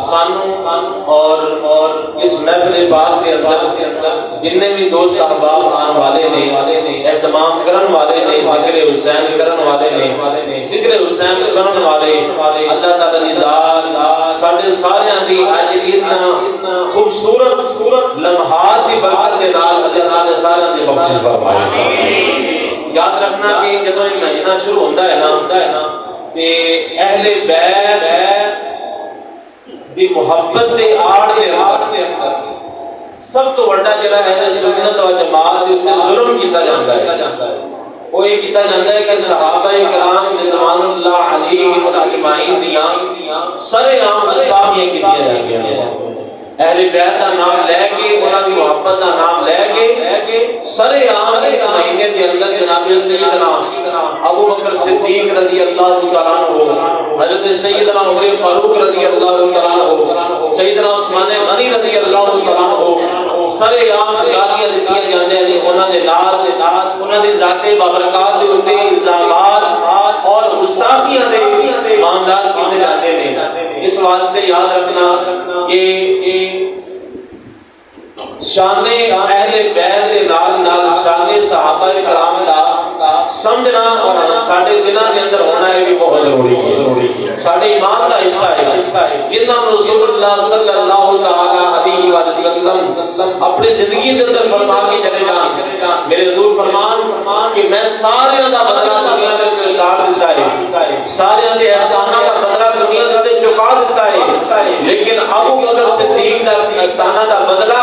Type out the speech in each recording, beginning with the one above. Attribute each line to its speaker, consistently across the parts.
Speaker 1: سانو اور اس محفل پاک کے اندر جننے بھی دوست احباب آنے والے نے اہتمام کرن والے نے ذکر حسین کرن والے نے ذکر حسین سنن والے اللہ تعالی دی ذات ساڈے سارے دی اج اتنا خوبصورت لمحات دی برکت دے نال اللہ ساڈے سارے دی بخشش فرمائے۔ یاد رکھنا کہ جدوں یہ مہینہ شروع ہوندا ہے نا تے اہل بیت دی محبت دے آڑ دے اندر سب تو بڑا جڑا ہے سنت و جماعت دے اوپر ظلم کیتا جاندا ہے وہ یہ کیتا جاندا ہے کہ صحابہ کرام رضوان اللہ علیہم اجمعین دیاں سرے عام اسلامیاں کیتیاں جاندیاں نے۔ اہل بیت دا نام لے کے انہاں دی محبت دا نام لے کے سرے عام اس مہینے دے اندر جناب سیدنا ابو بکر صدیق رضی اللہ تعالی عنہ، حضرت سیدنا عمر فاروق رضی اللہ تعالی عنہ، سیدنا عثمان غنی رضی اللہ تعالی عنہ سرے عام گالیاں دتیاں جاندیاں نے انہاں دے نال انہاں دی ذات بابرکات دے اوپر الزامات اور گستاخیاں دے معاملات کیتے جاندے نے۔ اس واسطے یاد رکھنا کہ شان اہل بیت دے نال شان صحابہ کرام دا سمجھنا اور ساڈے دلاں دے اندر ہونا ہے بھی بہت ضروری ہے، ساڈے ایمان دا حصہ ہے جنہاں رسول اللہ صلی اللہ تعالی علیہ وسلم اپنی زندگی دے اندر فرما کے چلے جان۔ میرے حضور فرمان کہ میں سارے دا بدلہ دنیا دے اندر اتار دیتا ہے، سارے دے احساناں دا بدلہ دنیا دے اندر چکا دیتا ہے، لیکن ابو بکر صدیق دا احساناں دا بدلہ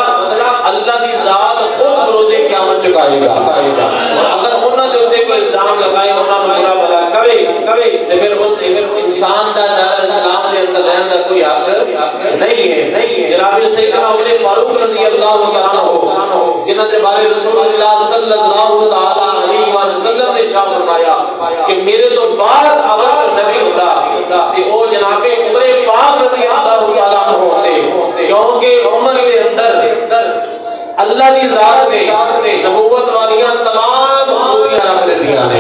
Speaker 1: اللہ دی ذات خود بروز قیامت چکائے گا۔ اگر انہاں دے اوپر کوئی الزام لگائے انہاں نوں برا بھلا کہے تے پھر اس انسان دا دار اسلام دے اندر رہن دا کوئی حق نہیں ہے۔ جناب سیدنا عمر فاروق رضی اللہ تعالی عنہ جنہاں دے بارے رسول اللہ صلی اللہ تعالی علیہ وسلم نے ارشاد فرمایا کہ میرے تو بعد اگر کوئی نبی ہوتا تے او جناب عمر پاک رضی اللہ تعالی عنہ ہوتے، کیونکہ عمر کے اندر اللہ دی ذات نے نبوت والیاں تمام خوبیاں رکھ دیاں نے،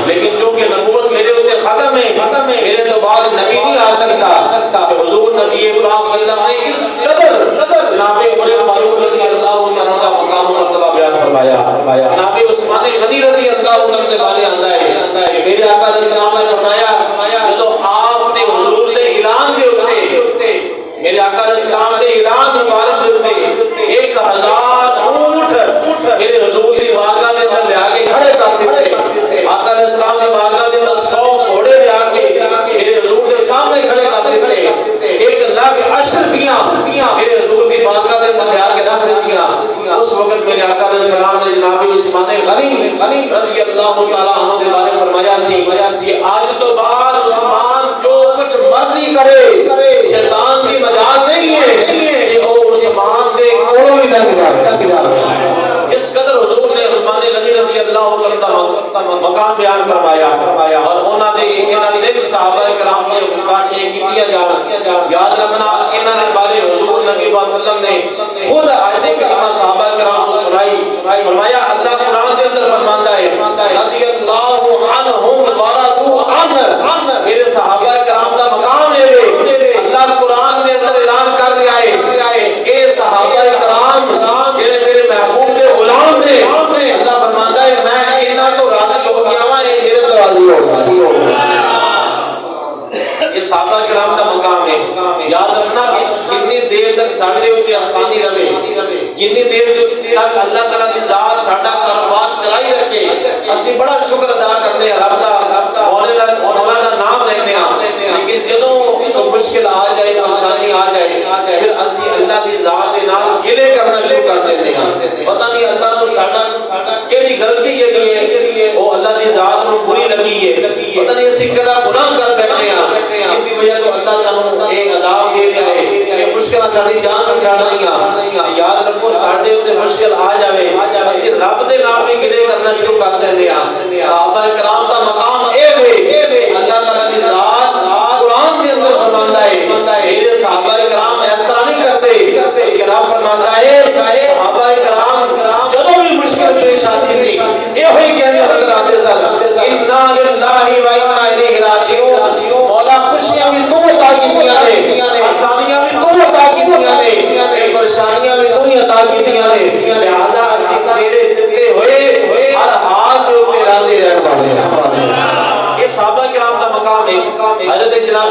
Speaker 1: لیکن چونکہ نبوت میرے اوپر ختم ہے میرے تو بعد نبی نہیں آ سکتا، حضور نبی پاک صلی اللہ علیہ وسلم نے اس قدر جناب عمر فاروق رضی اللہ عنہ کا مقام و مرتبہ بیان فرمایا۔ جناب عثمان غنی رضی اللہ عنہ کے بارے آندا ہے کہ میرے آقا علیہ السلام نے فرمایا جدو آپ نے حضور دے اعلان دے اوپر میرے آقا علیہ السلام دے اعلان مبارک دے اوپر 1000 اونٹ میرے حضور دی بارگاہ دے اندر لیا کے کھڑے کر دیتے، آقا علیہ السلام دی بارگاہ دے اندر 100 گھوڑے لیا کے میرے حضور دے سامنے کھڑے کر دیتے، 1,00,000 اشرفیاں میرے حضور دی بارگاہ دے اندر لیا کے رکھ دیتیاں۔ اس وقت میرے آقا علیہ السلام نے جناب عثمان غنی رضی اللہ تعالی عنہ دے بارے فرمایا سی کہ آج تو بعد عثمان جو کچھ مرضی کرے شیطان کی مجال نہیں ہے کہ وہ عثمان دے کوڑوں ہی لگ جائے۔ اس قدر حضور نے عثمان غنی رضی اللہ تعالی مقام بیان فرمایا اور انہاں دے انہاں دے صحابہ کرام نے مقامی کیتیا جان۔ یاد رکھنا انہاں دے بارے حضور نبی صلی اللہ علیہ وسلم نے خود آیت کریمہ صحابہ کرام کو سنائی، فرمایا اللہ قرآن کے اندر فرماتا ہے رضی اللہ عنہم ورضوا عنہ، میرے صحابہ کرام دا مقام ہے اللہ قرآن کے اندر اعلان کر رہا ہے کہ صحابہ کرام جڑے میرے محبوب کے غلام نے اللہ فرماتا ہے میں انہاں تو راضی ہو گیا ہوں یہ میرے تو راضی ہو گیا۔ یہ صحابہ کرام کا مقام ہے۔ یاد رکھنا کہ جتنی دیر تک ساڈے اوپر آسانی رہے، جتنی دیر تک اللہ تعالی دی ذات ساڈا کاروبار چلائی رکھے، اسی بڑا شکر ادا کرنے رب دا مولا دا نام لینے لیکن جدوں مشکل آ جائے پریشانی آ جائے پھر اسی اللہ دی ذات دے نال گلے کرنا شروع کر دیتے ہیں۔ پتہ نہیں اللہ نو ساڈا کیڑی غلطی جڑی ہے وہ اللہ دی ذات نو بری لگی ہے، پتہ نہیں اسی کیڑا گناہ کر بیٹھے ہیں جس دی وجہ تو اللہ سانو ایک عذاب دے دیا ہے، یہ مشکلاں ساڈی جان نوں چھڈ رہیاں۔ یاد رکھو ساڈے تے مشکل آ جاوے اسی رب دے نال بھی گلے کرنا شروع کر دیندے ہیں۔ صحابہ کرام دا مقام اے ہے اللہ تعالی دی ذات قرآن کے اندر فرماتا ہے میرے صحابہ کرام ایسا نہیں کرتے کہ رب فرماتا ہے صحابہ کرام جدوں بھی مشکل پیش آتی سی یہ ہوئی کہنے حضرت آتے سن انا للہ و انا الیہ راجعون، مولا خوشیاں بھی تو عطا ਹੁੰਦੀਆਂ ਨੇ ਲਿਹਾਜ਼ਾ ਅਸੀਂ ਤੇਰੇ ਦਿੱਤੇ ਹੋਏ ਹਰ ਹਾਲ ਦੇ ਉੱਤੇ ਰਾਜ਼ੀ ਰਹਿਣ ਵਾਲੇ ਹਾਂ। ਇਹ ਸਾਹਬਾ ਕਿਰਾਮ ਦਾ ਮਕਾਮ ਹੈ। ਹਜ਼ਰਤ ਜਨਾਬ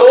Speaker 1: 2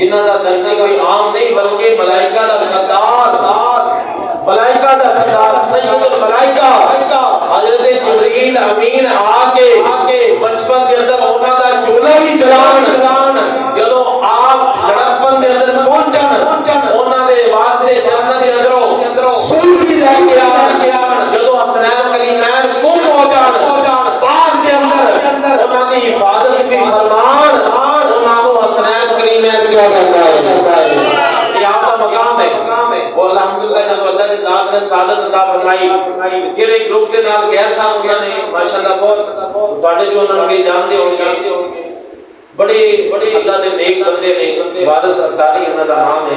Speaker 1: جنہاں دا درجہ کوئی عام نہیں بلکہ ملائکہ دا سردار سید الملائکہ حضرت جبریل امین آ کے بچپن کے اندر انہاں دا چولہا بھی جلان جدوں آپ لڑکپن دے اندر پہنچن انہاں دے واسطے جنت دے اندروں سوئی بھی لے کے آن جدوں حسنین کریمین گم ہو جان باغ دے اندر انہاں دی حفاظت بھی فرمان انہاں کو حسنین کریمین کیا کرتا ہے یہ آپ کا مقام ہے اور الحمدللہ جب اللہ دی ذات نے سعادت عطا فرمائی جڑے گروپ دے نال گیا سا انہاں نے ماشاءاللہ بہت بڑے جو انہاں کو جانتے ہوں گے بڑے اللہ دے نیک بندے نے وارث اتاری انہاں دا نام ہے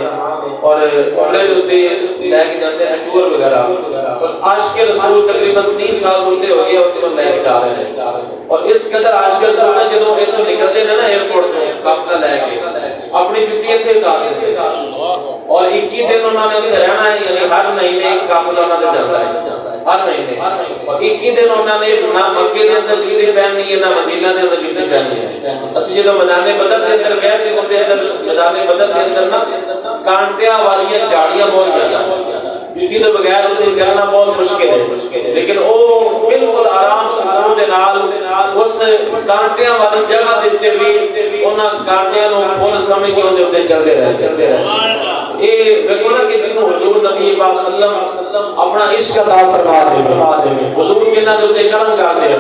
Speaker 1: اور کالج ہوتے لے کے جاتے ہیں ٹور وغیرہ اور عاشق رسول تقریباً 30 سال ہوتے ہو گئے اور لے کے جا رہے ہیں اور اس قدر عاشق رسول نے جدوں ایتھوں نکلتے ہیں نا ایئرپورٹ تو قافلہ لے کے اپنی جُتی ایتھے اتار دیتے اور 21 دن انہوں نے اتنے رہنا ہے یعنی ہر مہینے ایک قافلہ انہوں نے جاتا ہے ہر مہینے اور 21 دن انہوں نے نہ مکے دے اندر جُتی پہننی ہے نہ مدینہ دے اندر جُتی پہننی ہے اسی جدوں میدان بدر دے اندر گئے تھے اندر میدان بدر دے اندر نا کانٹیاں والی جھاڑیاں بہت زیادہ جُتی تو بغیر اتنے جانا بہت مشکل ہے لیکن وہ بالکل آرام سکون دے نال اس کانٹیاں والی جگہ دیتے بھی انہاں کانٹیاں نو پھول سمجھ کے اندر تے چلتے رہے یہ دیکھو نا کہ جنوں حضور نبی پاک صلی اللہ علیہ وسلم اپنا عشق عطا فرما دے حضور جنہاں دے تے کرم کرتے ہیں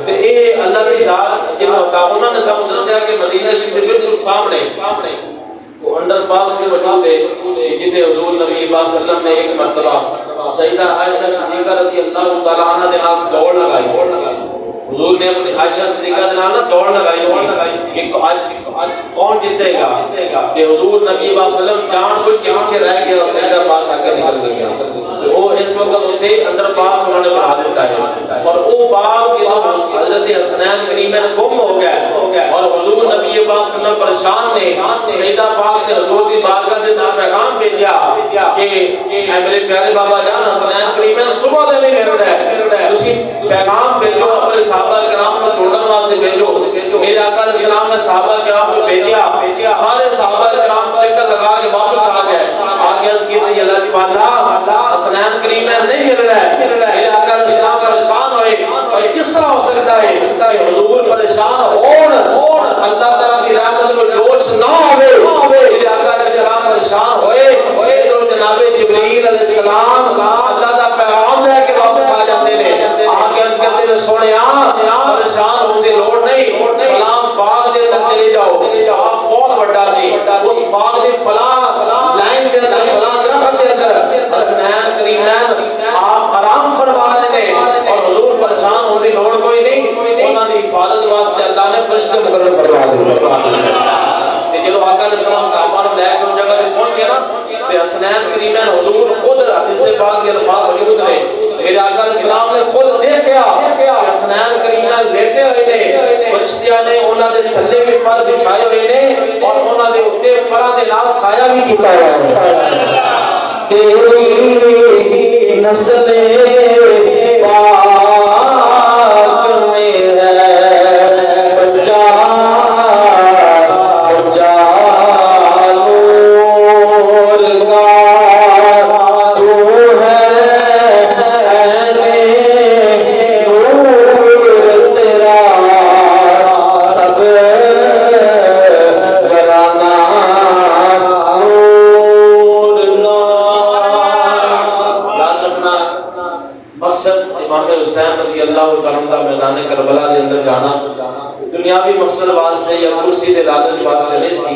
Speaker 1: تے اے اللہ دی ذات جنہاں عطا انہاں نے سب دسیا کہ مدینہ شریف دے بالکل سامنے وہ انڈر پاس میں موجود ہے جتے حضور نبی پاک صلی اللہ علیہ وسلم نے ایک مرتبہ سیدہ عائشہ صدیقہ رضی اللہ تعالی عنہا دے نال دوڑ لگائی حضور نے اپنی عائشہ صدیقہ دے نال دوڑ لگائی کہ آج کون جیتے گا کہ حضور نبی پاک صلی اللہ علیہ وسلم جان بوجھ کے پیچھے رہ گئے اور سیدہ پاک آ کے نکل گیا وہ اس وقت اتنے انڈر پاس انہوں نے بنا دیتا ہے اور وہ باغ کے حضرت حسنین کریمین گم ہو گئے اور حضور نبی پاک صلی اللہ علیہ وسلم پریشان نے سیدہ پاک نے حضور کی بارگاہ دے اندر پیغام بھیجا کہ اے میرے پیارے بابا جان حسنین کریمین صبح دے نہیں مل رہا ہے تسی پیغام بھیجو اپنے صحابہ کرام کو ڈھونڈن واسطے بھیجو میرے آقا علیہ السلام نے صحابہ کرام کو بھیجا سارے صحابہ کرام چکر لگا کے واپس آ گئے آگے اس کی تے اللہ کی بات حسنین کریمین نہیں مل رہا ہے میرے آقا علیہ السلام پریشان ہوئے اور کس طرح ہو سکتا ہے کہ حضور پریشان ہون اللہ تعالیٰ کی رحمت کو جوش نہ ہوئے میرے آقا علیہ السلام پریشان ہوئے تو جناب جبریل علیہ السلام اللہ دا پیغام لے کے واپس آ جاتے ہیں آگے اس کہتے ہیں سونیا پریشان ہونے کی لوڑ نہیں فلاں باغ دے اندر چلے جاؤ باغ بہت بڑا سی اس باغ دے فلاں لائن دے اندر فلاں درخت دے اندر حسنین کریمین آپ آرام فرما رہے ہیں اور حضور پریشان ہونے کی لوڑ کوئی نہیں انہاں دی حفاظت واسطے اللہ نے فرشتے مقرر فرما دیے تے جدوں آقا علیہ السلام صحابہ نوں لے کے اس جگہ تے پہنچے نا تے حسنین کریمین حضور خود حدیث پاک کے الفاظ موجود نے میرے آقا علیہ السلام نے خود دیکھا حسنین کریمین لیٹے ہوئے نے فرشتیاں نے انہاں دے تھلے بھی پر بچھائے ہوئے نے اور انہاں دے اوپر پراں دے نال سایہ بھی کیتا ہوا ہے تیری نسل پاک میں ہے بچہ نور کا تو ہے نور تیرا سب گرانا امام حسین رضی اللہ تعالیٰ عنہ میدان کربلا دے اندر جانا دنیاوی مقصد واسطے یا کرسی دے لالچ واسطے نہیں سی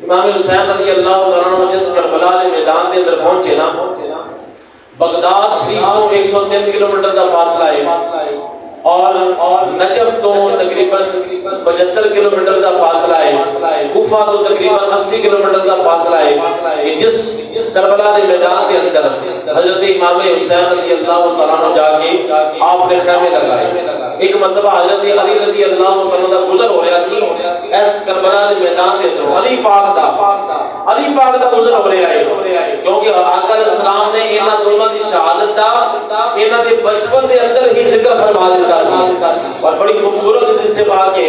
Speaker 1: امام حسین رضی اللہ تعالیٰ عنہ جس کربلا دے میدان دے اندر پہنچے نا بغداد شریف تو 103 کلومیٹر دا فاصلہ ہے اور نجف تو تقریباً 75 کلومیٹر دا فاصلہ ہے کوفہ تو تقریباً 80 کلومیٹر دا فاصلہ ہے کہ جس کربلا دے میدان دے اندر حضرت امام حسین رضی اللہ تعالیٰ عنہ جا کے آپ نے خیمے لگائے ایک مرتبہ حضرت علی رضی اللہ تعالیٰ دا گزر ہو رہا تھی اس کربلا دے میدان دے اندر علی پاک دا گزر ہو رہا ہے کیونکہ آقا علیہ السلام نے انہاں دونوں دی شہادت دا انہاں دے بچپن دے اندر ہی ذکر فرما دیتا اور بڑی خوبصورت حدیث سے بات ہے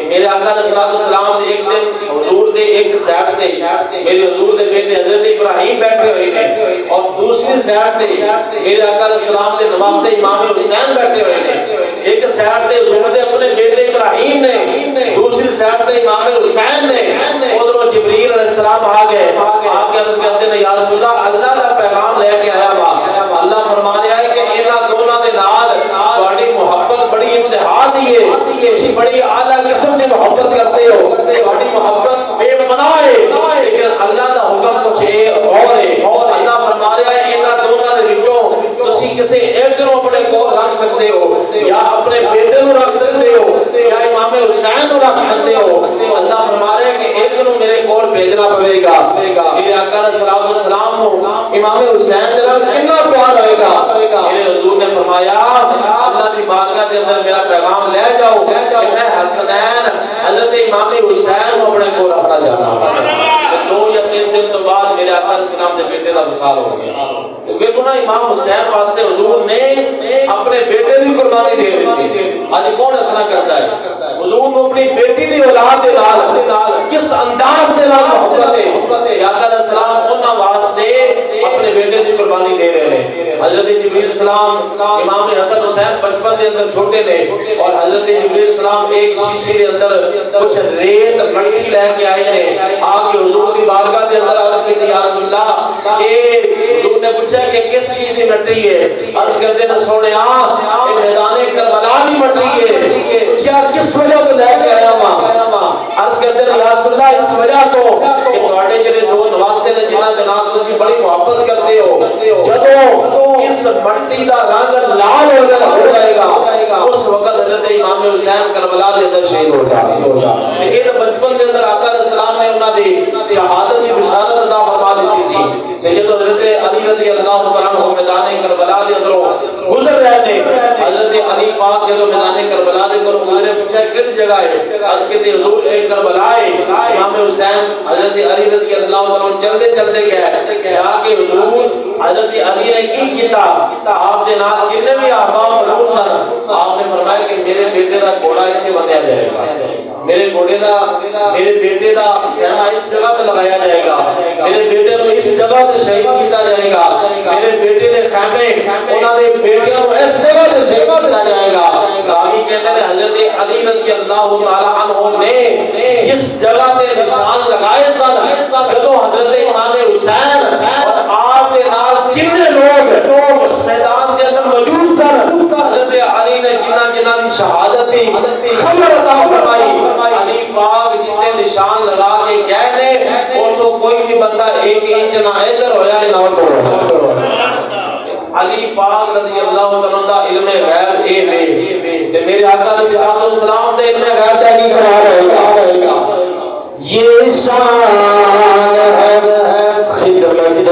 Speaker 1: میرے آقا علیہ السلام نے ایک دن حضور دے دے ایک سائڈ تے میرے حضور دے بیٹے حضرت ابراہیم بیٹھے ہوئے ہیں اور دوسری سائڈ تے میرے آقا علیہ السلام دے نواسے امام حسین بیٹھے ہوئے ہیں. ایک سائڈ تے حضور دے اپنے بیٹے ابراہیم نے, دوسری سائڈ تے امام حسین نے. ادھروں جبریل علیہ السلام آ گئے عرض کرتے ہیں یا رسول اللہ اللہ دا پیغام لے کے آیا وا. اللہ فرما رہا ہے کہ انہاں دونوں دے نال تہاڈی محبت بڑی امتحان ہے, تسی بڑی اعلیٰ قسم دی محبت کرتے ہو, تہاڈی محبت بے پناہ ہے, لیکن اللہ دا حکم کچھ اور ہے. اللہ فرما رہا ہے انہاں دونوں دے وچوں تسی کسے ایک نو اپنے کول رکھ سکتے ہو, یا اپنے بیٹے نو رکھ سکتے ہو, یا امام حسین نو رکھ سکتے ہو. اللہ فرما رہا ہے کہ ایک نو میرے کول بھیجنا پڑے گا. میرے آقا علیہ السلام نو امام حسین دے نال کتنا پیار ہوئے گا. میرے حضور نے فرمایا اللہ دی بارگاہ دے اندر میرا پیغام لے جاؤ کہ میں حسنین حضرت امام حسین کو اپنے کول رکھنا چاہتا ہوں. 2 یا 3 دن تو بعد میرے آقا علیہ السلام دے بیٹے دا وصال ہو گیا. دیکھو نا امام حسین واسطے حضور نے اپنے بیٹے دی قربانی دے دی. آج کون اس طرح کرتا ہے؟ حضور نے اپنی بیٹی دی اولاد دے نال کس انداز دے نال محبت ہے. آقا علیہ السلام انہاں واسطے اپنے بیٹے دی قربانی دے رہے ہیں. حضرت جبریل السلام امام حسن حسین بچپن دے اندر چھوٹے نے اور حضرت جبریل السلام ایک شیشے دے اندر کچھ ریت مٹی لے کے آئے نے. آ کے حضور دی بارگاہ دے اندر عرض کی یا رسول اللہ, اے حضور نے پوچھا کہ کس چیز دی مٹی ہے؟ عرض کرتے ہیں سونیا اے میدان کربلا دی مٹی ہے. پوچھا کس وجہ تو لے کے آیا وا؟ عرض کرتے ہیں یا رسول اللہ اس وجہ تو کہ تواڈے جڑے دو نواسے نے جنہاں دے نال تسی بڑی محبت کرتے ہو, جدوں اس مٹی دا رنگ لال ہو جائے گا اس وقت حضرت امام حسین کربلا دے اندر شہید ہو جائے گا. لیکن بچپن دے اندر آقا علیہ السلام نے انہاں دی شہادت کی بشارت عطا فرما دی سی کہ جدوں حضرت علی رضی اللہ عنہ میدان کربلا دے اندروں گزر رہے نے, حضرت علی پاک جدوں میدان کربلا دے کولوں گزرے پوچھا کس جگہ ہے؟ آج کہتے حضور ایک کربلا ہے. امام حسین حضرت علی رضی اللہ عنہ چلتے چلتے گئے کہا کہ حضور حضرت علی نے کی کیتا, آپ دے نال جتنے بھی احباب موجود سن, آپ نے فرمایا کہ میرے بیٹے دا گھوڑا ایتھے بنیا جائے گا, میرے بیٹے دا خیمہ اس جگہ تے لگایا جائے گا, میرے بیٹے نو اس جگہ تے شہید کیتا جائے گا, میرے بیٹے دے خیمے انہاں دے بیٹیاں نو اس جگہ تے شہید کیتا جائے گا. راوی کہتے ہیں حضرت علی رضی اللہ تعالی عنہ نے جس جگہ تے نشان لگائے سن, جدوں حضرت امام حسین اور آپ دے نال جتنے لوگ اس میدان کے اندر موجود سن, حضرت علی نے جنہ دی شہادت تھی خبر عطا فرمائی. علی پاک جتنے نشان لگا کے گئے نے اور تو کوئی بھی بندہ ایک انچ نہ ادھر ہویا ہے نہ تو علی پاک رضی اللہ عنہ دا علم غیب اے وے تے میرے آقا علیہ السلام دے علم غیب دا کی قرار رہے گا. یہ شان ہے خدمت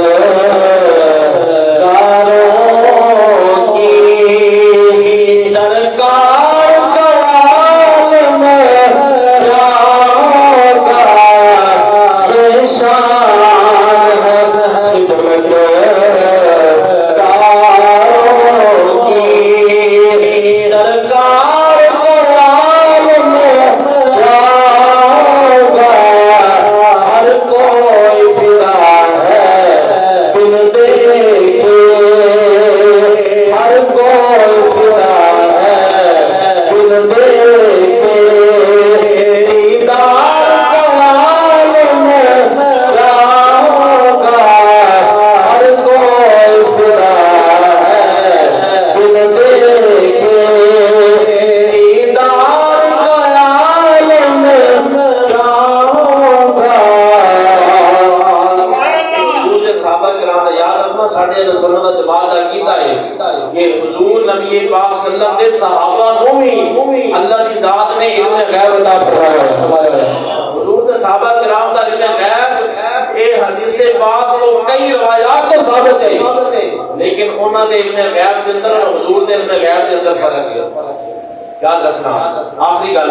Speaker 1: آخری گل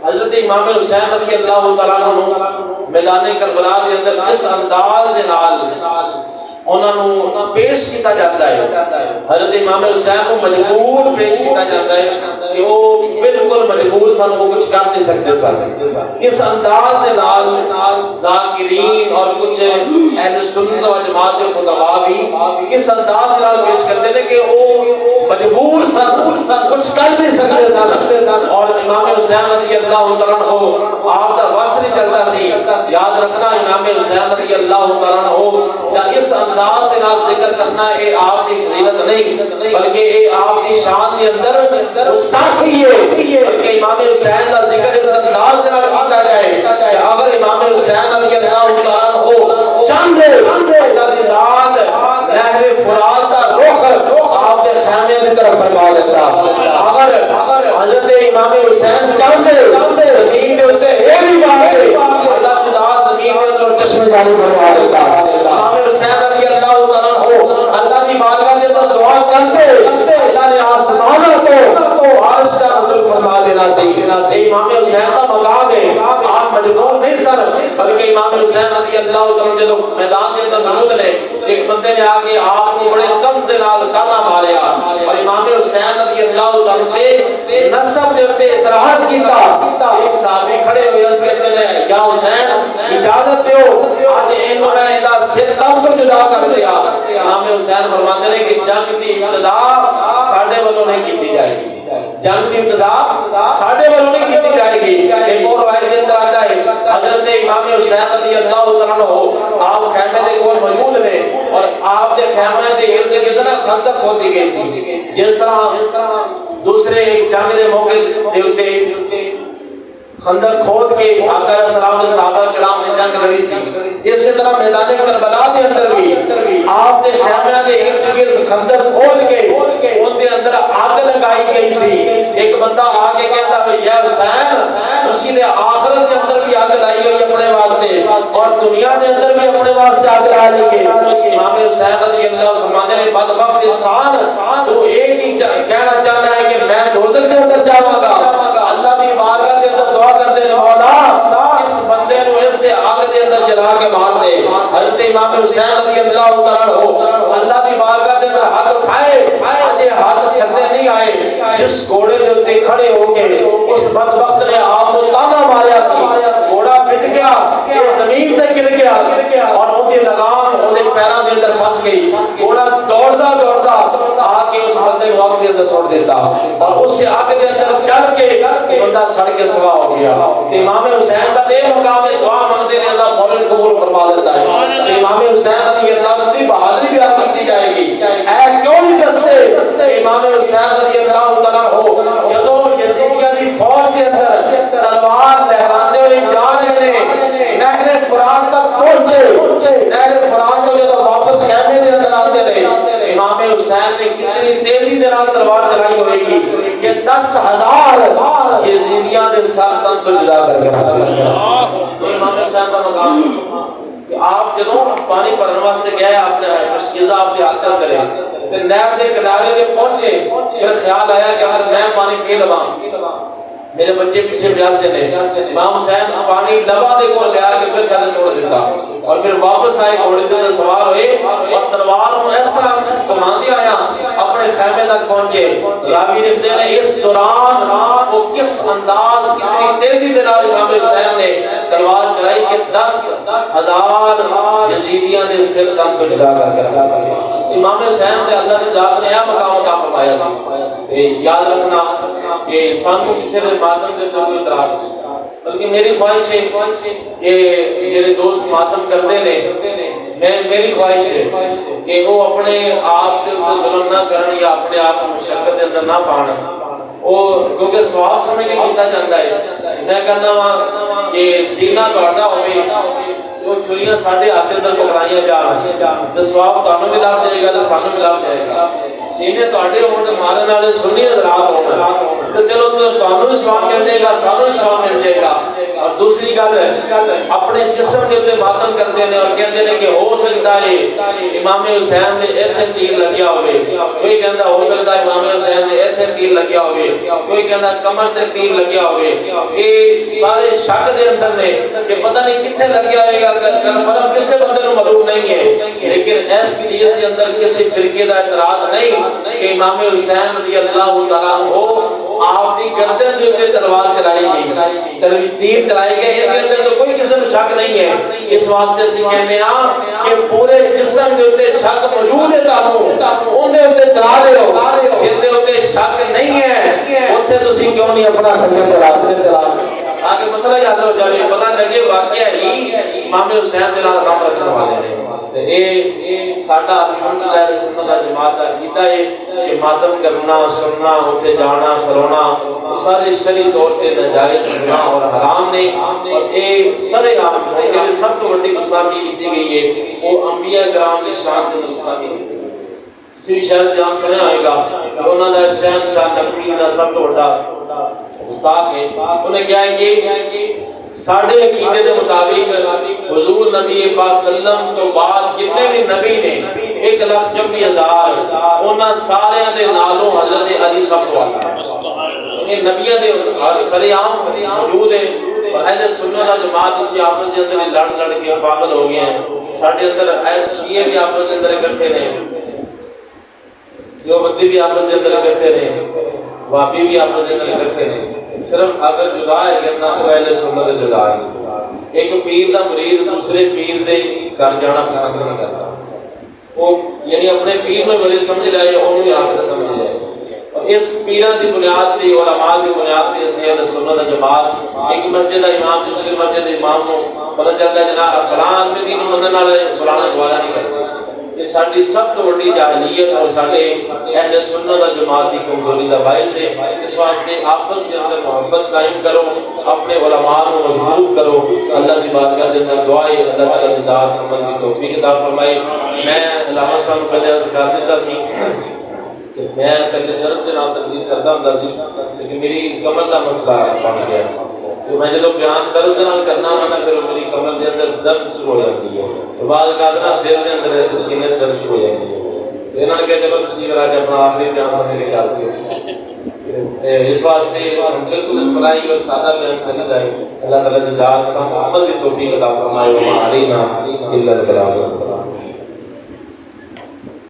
Speaker 1: حضرت امام حسین رضی اللہ تعالیٰ عنہ میدان کربلا دے اندر کس انداز دے نال انہاں نو پیش کیتا جاتا ہے. حضرت امام حسین کو مجبور پیش کیتا جاتا ہے کہ وہ بالکل مجبور سن، وہ کچھ کر نہیں سکتے سن. اس انداز دے نال ذاکرین اور کچھ اہل سنت و جماعت کے خطباء بھی اس انداز دے نال پیش کرتے ہیں کہ وہ مجبور سن، کچھ کر نہیں سکتے سن. اور امام حسین رضی اللہ تعالیٰ عنہ آپ دا وس نہیں چلتا سی. یاد رکھنا امام حسین رضی اللہ تعالیٰ عنہ یا اس انداز دے نال ذکر کرنا اے آپ دی فضیلت نہیں بلکہ اے آپ دی شان دے اندر گستاخی ہے. بلکہ امام حسین دا ذکر اس انداز دے نال کیتا جائے کہ اگر امام حسین رضی اللہ تعالیٰ عنہ چاہندے اللہ دی ذات نہر فرات دا رخ آپ دے خیمے دی طرف فرما دیتا. اگر حضرت امام حسین چاہندے زمین دے اوتے اے بھی مارتے اللہ دی ذات زمین دے اندر چشمے جاری فرما دیتا. امام حسین رضی اللہ تعالیٰ عنہ اللہ دی بارگاہ دے اندر دعا کرتے اللہ نے آسمانوں کو عرش کا نزول فرما دینا سی. امام حسین کا مقام ہے، آپ مجبور نہیں سن بلکہ امام حسین رضی اللہ تعالیٰ جب میدان دے اندر موجود نے ایک بندے نے آ کے آپ کو بڑے طنز نال تانا ماریا اور امام حسین رضی اللہ تعالیٰ تے نسب دے اوتے اعتراض کیتا. ایک صحابی کھڑے ہوئے عرض کرتے ہیں یا حسین اجازت دیو اج اینو میں دا سر دم تو جدا کر دیا. امام حسین فرماتے ہیں کہ جنگ دی ابتدا ساڈے والوں نہیں کیتی جائے گی، جنگ دی ابتدا ساڈے والوں نہیں کیتی جائے گی. ایک اور روایت کے اندر آتا ہے حضرت امام حسین رضی اللہ تعالیٰ عنہ آپ خیمے دے کول موجود نے اور آپ دے خیمے دے ارد گرد نا خندق کھودی گئی تھی. جس طرح دوسرے جنگ دے موقع دے اوتے خندق کھود کے آقا علیہ السلام نے صحابہ کرام نے جنگ لڑی سی. اسی طرح میدان کربلا دے اندر بھی آپ دے خیمے دے ارد گرد خندق کھود کے ان دے اندر آگ لگائی گئی سی. ایک بندہ آ کے کہتا ہے یا حسین اسی دے آخرت دے اندر بھی آگ لائی گئی اپنے واسطے اور دنیا دے اندر بھی اپنے واسطے آگ لائی گئی. امام حسین رضی اللہ فرماتے ہیں بدبخت انسان تو ایک ہی کہنا چاہتا ہے کہ میں دوزخ دے اندر جاواں گا. اللہ دی بارگاہ دے اندر دعا کرتے ہیں مولا اس بندے نو اس سے آگ دے اندر جلا کے مار دے. حضرت امام حسین رضی اللہ تعالیٰ عنہ اللہ دی بارگاہ دے اندر ہاتھ اٹھائے اجے ہاتھ تھلے نہیں آئے. جس گھوڑے دے اوتے کھڑے ہو کے اس بدبخت نے آپ کو تانا ماریا سی، گھوڑا بچ گیا یہ زمین تے گر گیا اور اون دی لگام اون دے پیراں دے اندر پھس گئی. گھوڑا دوڑدا دوڑدا آ کے اس بندے کو آگ دے اندر سوٹ دیتا اور اس آگ دے اندر چل کے بندہ سڑ کے سوا ہو گیا. امام حسین کا یہ مقام ہے دعا مانگتے ہیں اللہ فوراً قبول فرما لیتا ہے. امام حسین رضی اللہ عنہ کی بہادری بیان کی جائے گی. اے کیوں نہیں دستے امام حسین رضی اللہ تعالیٰ ہو جدو یزیدیہ دی فوج دے اندر تلوار لہراتے ہوئے جا رہے ہیں نہر فرات تک پہنچے. نہر فرات تو جدو واپس خیمے دے اندر آتے رہے امام حسین نے کتنی تیزی دے نال تلوار چلائی ہوئے گی کہ 10,000 یزیدیاں دے سر تن تو جدا کر کے رکھ دیا. امام حسین کا مقام کہ آپ جنوں پانی بھرن واسطے گئے آپ نے مشکیزہ آپ کے ہاتھ کرے پھر نہر دے کنارے دے پہنچے. پھر خیال آیا کہ اگر میں پانی پی لواں میرے بچے پیچھے پیاسے نے. امام حسین پانی لبا دے کو لے کے پھر تھلے چھوڑ دیتا اور پھر واپس آئے گھوڑے سے سوار ہوئے اور تلوار کو اس طرح گھماندے آیا اپنے خیمے تک پہنچے. راوی لکھتے ہیں اس دوران وہ کس انداز کتنی تیزی دے نال امام حسین نے تلوار چلائی کہ 10,000 یزیدیاں دے سر تن تو جدا کر کے رکھا. امام حسین نے اللہ کی ذات نے یہ مقام عطا فرمایا تھا. یاد رکھنا کہ انسان کو کسی نے ماتم دے کوئی اعتراض نہیں بلکہ میری خواہش ہے کہ جڑے دوست ماتم کرتے ہیں میری خواہش ہے کہ وہ اپنے آپ کے اوپر ظلم نہ کرن یا اپنے آپ کو مشقت کے اندر نہ پانا. وہ کیونکہ ثواب سمجھ کے کیتا جاتا ہے. میں کہنا وا کہ سینہ تہاڈا ہوے جو چھریاں ساڈے ہاتھ دے اندر پکڑائیاں جان تے ثواب تانوں بھی لب جائے گا تے سانوں بھی لب جائے گا. سینے تہاڈے ہون تے مارن والے سنی حضرات ہون تے چلو تانوں بھی ثواب مل جائے گا سانوں بھی ثواب مل جائے گا. اور دوسری گل اپنے جسم کے اوپر ماتم کرتے ہیں اور کہتے ہیں کہ ہو سکتا ہے امام حسین دے ایتھے تیر لگیا ہوئے، کوئی کہندا ہو سکتا ہے امام حسین دے ایتھے تیر لگیا ہوئے، کوئی کہندا کمر تے تیر لگیا ہوئے. یہ سارے شک دے اندر نے کہ پتہ نہیں کتنے لگیا ہوئے گا، کنفرم کسی بندے کو معلوم نہیں ہے. لیکن اس چیز کے اندر کسی فرقے کا اعتراض نہیں کہ امام حسین رضی اللہ تعالیٰ عنہ آپ دی گردن دے اوپر تلوار چلائی گئی، تیر چلائی گئے، اس کے اندر تو کوئی قسم شک نہیں ہے. اس واسطے اسی کہنے ہاں کہ پورے جسم دے اوپر شک موجود ہے، تانوں اون دے اوپر چلا رہے ہو، جن دے اوپر شک نہیں ہے اوتھے تسی کیوں نہیں اپنا خنجر چلا آگے مسئلہ حل ہو جائے، پتہ لگے واقعہ ہی امام حسین دے نال کام رکھنے والے نے. اے ساڈا الحمدللہ سنت جماعت دا عقیدہ ہے کہ ماتم کرنا، سننا، اوتھے جانا کھلونا سارے شرعی طور تے ناجائز گناہ اور حرام نے. اور اے سارے عام کہ سب تو بڑی گستاخی کی گئی ہے وہ انبیاء کرام کی شان تے گستاخی کی گئی. کسی شاید جان سنیا ہوئے گا کہ انہاں دا شہنشاہ نبی دا سب تو بڑا گستاخ ہے. انہیں کیا ہے کہ ساڑھے عقیدے دے مطابق حضور نبی پاک صلی اللہ علیہ وسلم تو بعد جتنے بھی نبی نے 1,26,000 انہاں سارے دے نالوں حضرت علی سب تو آتا ہے. نبیوں دے سارے عام موجود ہیں اور اہل سنت جماعت اسی آپس کے اندر لڑ کے پاگل ہو گئے ہیں. ساڑھے اندر اہل شیعہ بھی آپس کے اندر اکٹھے رہے، دیوبندی بھی آپس کے اندر اکٹھے رہے، وابی بھی آپس کے اندر اکٹھے رہے. صرف اگر جدا ہے کرنا وہ اہل سنت جدا ہے. ایک پیر دا مرید دوسرے پیر دے گھر جانا پسند نہیں کرتا، وہ یعنی اپنے پیر میں بڑے سمجھ لائے انہوں نے آخر سمجھ لائے. اور اس پیران دی بنیاد تے علماء دی بنیاد تے اسی اہل سنت جماعت ایک مسجد دا امام دوسری مسجد دے امام کو پتہ چلتا ہے جناب فلان میں دین منن والے فلانا گوارا نہیں کرتے. یہ ساری سب تو بڑی جاہلیت اور سارے اہل سنت جماعت کی کمزوری کا باعث ہے. اس واسطے آپس کے اندر محبت قائم کرو، اپنے علماء کو مضبوط کرو. اللہ کی بارگاہ کے اندر دعا ہے اللہ تعالیٰ کی ذات عمل کی توفیق عطا فرمائے. میں علامہ صاحب کو پہلے عرض کر دیتا سی کہ میں پہلے درس کے نام تقریر کرتا ہوں سی لیکن میری کمر کا مسئلہ بن گیا. تو میں جب بیان درد نال کرنا وا پھر میری کمر دے اندر درد شروع ہو جاتی ہے، بعد کا دل دے اندر سینے درد شروع ہو جاتی ہے. انہوں نے کہا چلو تسی اج اپنا آخری بیان سمجھ کے چلتے. اس واسطے بالکل سرائی اور سادہ بیان کریدا ہے. اللہ تعالی جزاک سب عمل کی توفیق عطا فرمائے. وما علینا الا البلاغ.